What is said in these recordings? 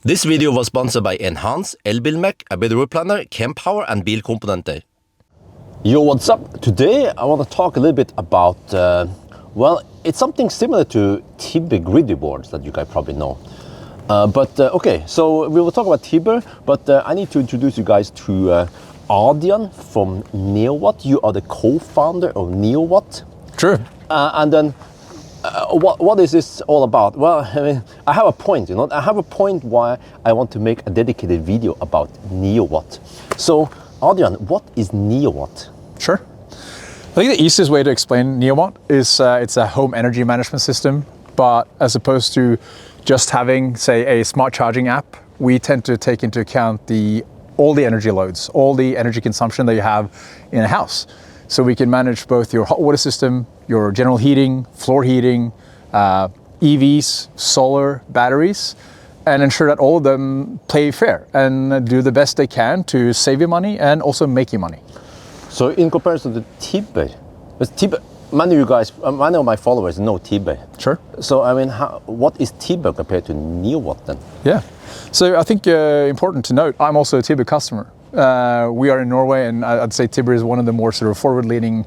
This video was sponsored by Enhance, Elbilmek, ABRP Planner, Kempower and Bilkomponenter. Yo, what's up? Today I want to talk a little bit about, well, it's something similar to Tibber griddy boards that you guys probably know. Okay, so we will talk about Tibber, but I need to introduce you guys to Bjørn from NeoWatt. You are the co-founder of NeoWatt. True. And then what is this all about? Well, I mean, I have a point, you know. I have a point why I want to make a dedicated video about NeoWatt. So, Bjørn, what is NeoWatt? Sure. I think the easiest way to explain NeoWatt is it's a home energy management system, but as opposed to just having, say, a smart charging app, we tend to take into account all the energy loads, all the energy consumption that you have in a house. So we can manage both your hot water system, your general heating, floor heating, EVs, solar, batteries, and ensure that all of them play fair and do the best they can to save you money and also make you money. So in comparison to Tibber, many of you guys, many of my followers know Tibber. Sure. So I mean, what is Tibber compared to NeoWatt then? Yeah. So I think important to note, I'm also a Tibber customer. We are in Norway, and I'd say Tibber is one of the more sort of forward-leaning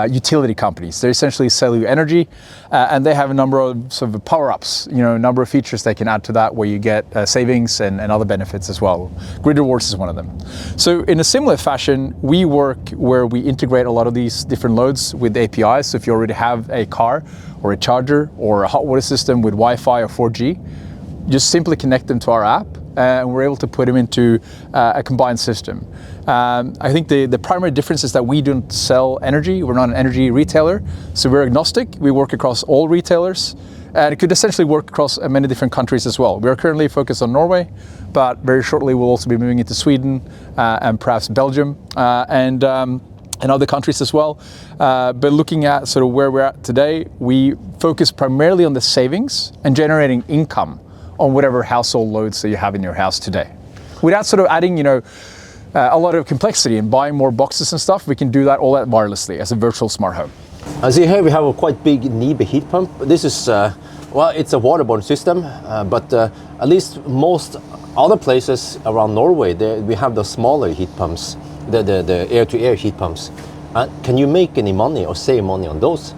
utility companies. They essentially sell you energy, and they have a number of sort of power-ups, you know, a number of features they can add to that where you get savings and other benefits as well. Grid Rewards is one of them. So in a similar fashion, we work where we integrate a lot of these different loads with APIs. So if you already have a car or a charger or a hot water system with Wi-Fi or 4G, just simply connect them to our app, and we're able to put them into a combined system. I think the primary difference is that we don't sell energy. We're not an energy retailer, so we're agnostic. We work across all retailers, and it could essentially work across many different countries as well. We are currently focused on Norway, but very shortly we'll also be moving into Sweden and perhaps Belgium and other countries as well. But looking at sort of where we're at today, we focus primarily on the savings and generating income on whatever household loads that you have in your house today. Without sort of adding, you know, a lot of complexity and buying more boxes and stuff, we can do that all that wirelessly as a virtual smart home. I see here we have a quite big NeoWatt heat pump. This is, well, it's a waterborne system, but at least most other places around Norway, we have the smaller heat pumps, the air-to-air heat pumps. Can you make any money or save money on those?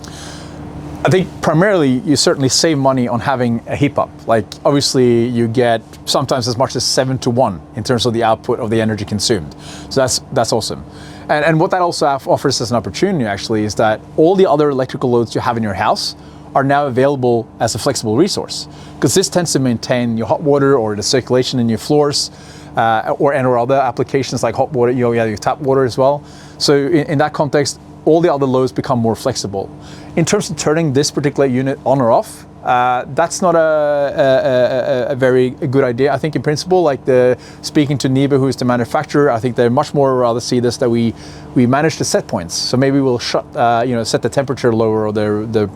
I think primarily you certainly save money on having a heat pump. Like obviously you get sometimes as much as 7-to-1 in terms of the output of the energy consumed. So that's awesome. And what that also offers as an opportunity actually is that all the other electrical loads you have in your house are now available as a flexible resource, because this tends to maintain your hot water or the circulation in your floors or other applications like hot water, you know, your tap water as well. So in that context, all the other loads become more flexible. In terms of turning this particular unit on or off, that's not a very good idea. I think in principle, like speaking to NeoWatt, who is the manufacturer, I think they much more rather see this that we manage the set points. So maybe we'll set the temperature lower or the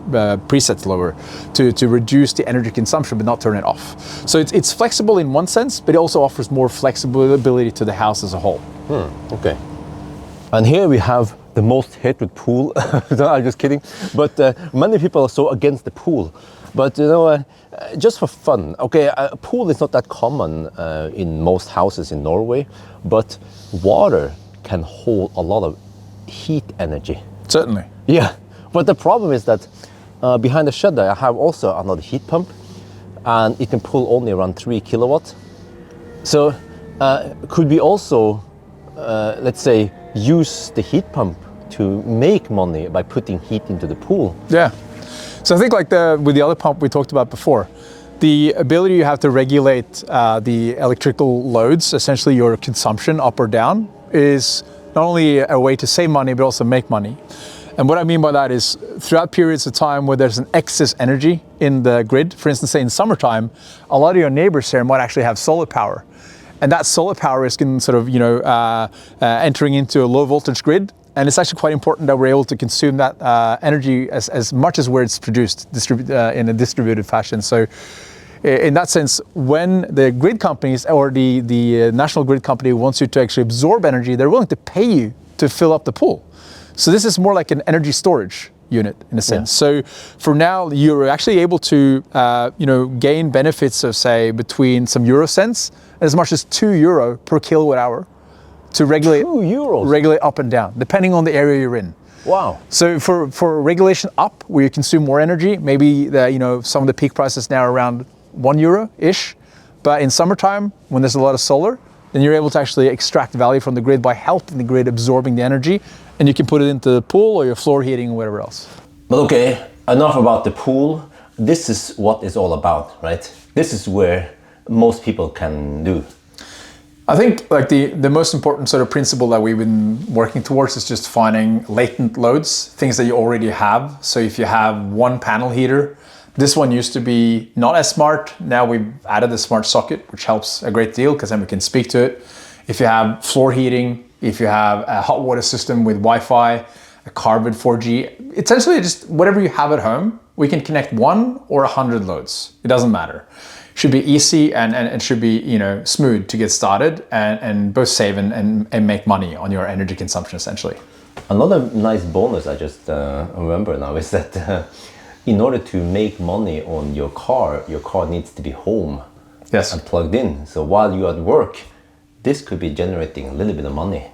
presets lower to reduce the energy consumption, but not turn it off. So it's flexible in one sense, but it also offers more flexibility to the house as a whole. Okay. And here we have the most hated pool. I'm just kidding. But many people are so against the pool. But you know, just for fun, okay, a pool is not that common in most houses in Norway, but water can hold a lot of heat energy. Certainly. Yeah, but the problem is that behind the shed I have also another heat pump, and it can pull only around 3 kilowatts. So could we also, let's say, use the heat pump to make money by putting heat into the pool? Yeah. So I think like with the other pump we talked about before, the ability you have to regulate the electrical loads, essentially your consumption up or down, is not only a way to save money, but also make money. And what I mean by that is throughout periods of time where there's an excess energy in the grid, for instance, say in summertime, a lot of your neighbors here might actually have solar power. And that solar power is sort of, entering into a low voltage grid. And it's actually quite important that we're able to consume that energy as much as where it's produced in a distributed fashion. So in that sense, when the grid companies or the national grid company wants you to actually absorb energy, they're willing to pay you to fill up the pool. So this is more like an energy storage. unit in a sense. So for now, you're actually able to gain benefits of, say, between some euro cents as much as €2 per kilowatt hour to regulate regulate up and down, depending on the area you're in. Wow. So for regulation up, where you consume more energy, maybe some of the peak prices now are around €1-ish. But in summertime, when there's a lot of solar, then you're able to actually extract value from the grid by helping the grid absorbing the energy, and you can put it into the pool or your floor heating or whatever else. But okay, enough about the pool. This is what it's all about, right? This is where most people can do. I think like the most important sort of principle that we've been working towards is just finding latent loads, things that you already have. So if you have one panel heater, this one used to be not as smart. Now we've added a smart socket, which helps a great deal because then we can speak to it. If you have floor heating, if you have a hot water system with Wi-Fi, a car with 4G, essentially just whatever you have at home, we can connect 1 or 100 loads. It doesn't matter. Should be easy and should be smooth to get started and both save and make money on your energy consumption essentially. Another nice bonus I just remember now is that in order to make money on your car needs to be home and plugged in. So while you're at work, this could be generating a little bit of money.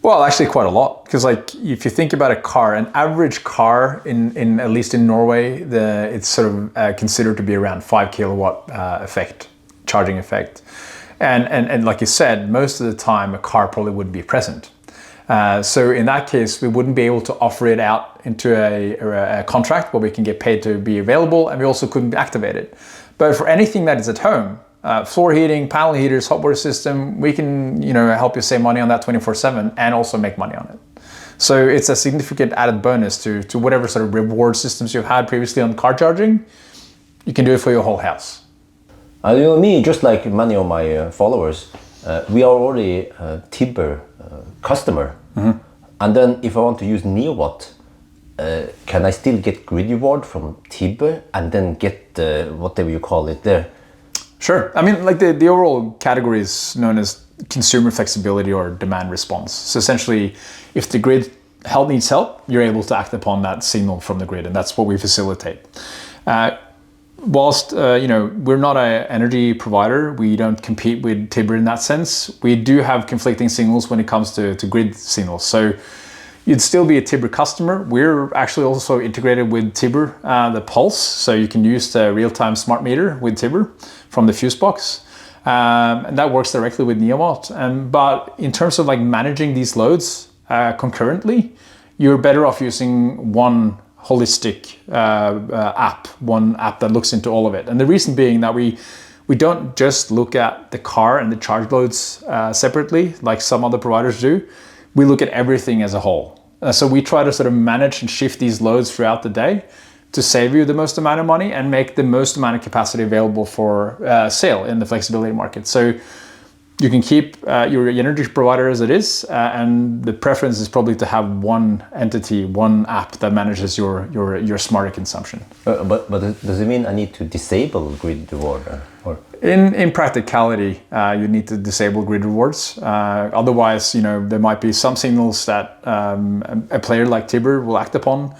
Well, actually quite a lot, because like if you think about a car, an average car in at least in Norway, it's sort of considered to be around 5 kilowatt charging effect. And like you said, most of the time a car probably wouldn't be present. So in that case, we wouldn't be able to offer it out into a contract where we can get paid to be available, and we also couldn't activate it. But for anything that is at home, floor heating, panel heaters, hot water system, we can help you save money on that 24/7 and also make money on it. So it's a significant added bonus to whatever sort of reward systems you've had previously on car charging. You can do it for your whole house. Me, just like many of my followers, we are already a Tibber customer. Mm-hmm. And then if I want to use NeoWatt, can I still get grid reward from Tibber and then get whatever you call it there? Sure. I mean, like the overall category is known as consumer flexibility or demand response. So essentially, if the grid needs help, you're able to act upon that signal from the grid, and that's what we facilitate. Whilst we're not an energy provider, we don't compete with Tibber in that sense. We do have conflicting signals when it comes to grid signals. So you'd still be a Tibber customer. We're actually also integrated with Tibber, the Pulse, so you can use the real-time smart meter with Tibber from the fuse box, and that works directly with NeoWatt. But in terms of like managing these loads concurrently, you're better off using one holistic app, one app that looks into all of it. And the reason being that we don't just look at the car and the charge loads separately like some other providers do. We look at everything as a whole. So we try to sort of manage and shift these loads throughout the day to save you the most amount of money and make the most amount of capacity available for sale in the flexibility market. So you can keep your energy provider as it is, and the preference is probably to have one entity, one app that manages your smarter consumption. But does it mean I need to disable grid reward? Or? In practicality, you need to disable grid rewards. Otherwise, there might be some signals that a player like Tibber will act upon,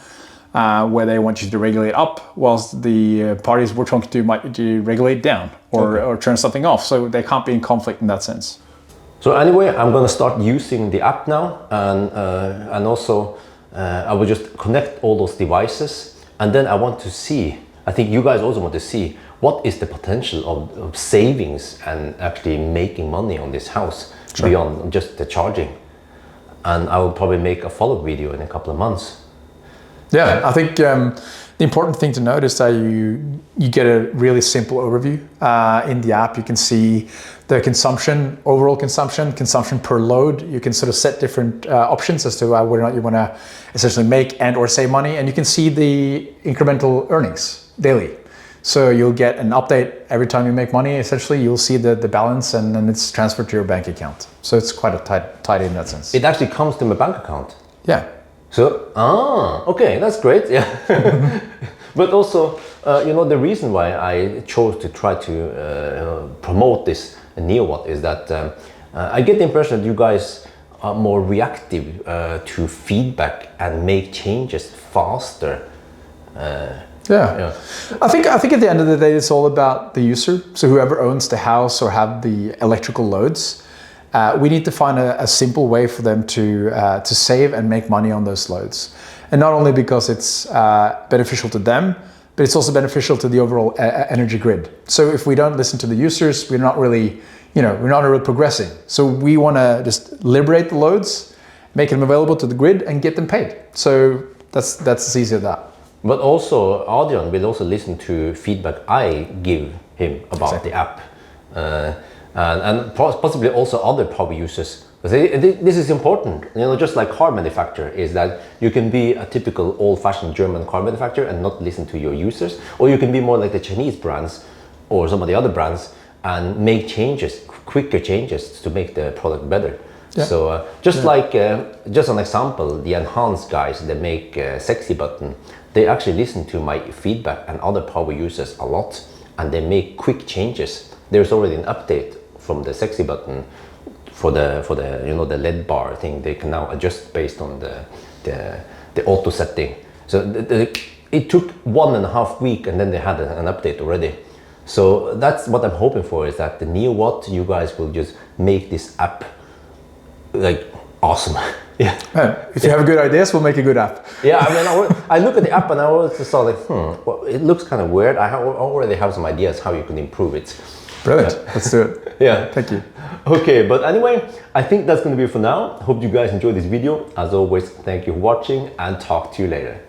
where they want you to regulate up, whilst the parties we're talking to might regulate down or turn something off. So they can't be in conflict in that sense. So anyway, I'm going to start using the app now, and also I will just connect all those devices, and then I want to see, I think you guys also want to see, what is the potential of savings and actually making money on this house beyond just the charging. And I will probably make a follow-up video in a couple of months. Yeah, I think the important thing to note is that you get a really simple overview. In the app, you can see the consumption, overall consumption per load. You can sort of set different options as to whether or not you want to essentially make and or save money. And you can see the incremental earnings daily. So you'll get an update every time you make money. Essentially, you'll see the balance, and then it's transferred to your bank account. So it's quite a tight in that sense. It actually comes to my bank account? Yeah. So, okay, that's great. Yeah. But also, the reason why I chose to try to promote this NeoWatt is that I get the impression that you guys are more reactive to feedback and make changes faster. Yeah. I think at the end of the day, it's all about the user. So whoever owns the house or have the electrical loads, we need to find a simple way for them to save and make money on those loads. And not only because it's beneficial to them, but it's also beneficial to the overall energy grid. So if we don't listen to the users, we're not really progressing. So we want to just liberate the loads, make them available to the grid, and get them paid. So that's as easy as that. But also, Adrian will also listen to feedback I give him about the app, and possibly also other power users. This is important, just like car manufacturer, is that you can be a typical old-fashioned German car manufacturer and not listen to your users, or you can be more like the Chinese brands or some of the other brands and make changes, quicker changes to make the product better. Yeah. So just an example, the Enhance guys, they make Sexy button. They actually listen to my feedback and other power users a lot, and they make quick changes. There's already an update from the Sexy button for the the LED bar thing. They can now adjust based on the auto setting. So it took 1.5 weeks, and then they had an update already. So that's what I'm hoping for, is that the NeoWatt, you guys will just make this app like awesome. Yeah. If you have good ideas, we'll make a good app. Yeah, I mean, I look at the app and I always just thought like, well, it looks kind of weird. I already have some ideas how you can improve it. Brilliant. Let's do it. Yeah. Thank you. Okay, but anyway, I think that's going to be it for now. Hope you guys enjoyed this video. As always, thank you for watching, and talk to you later.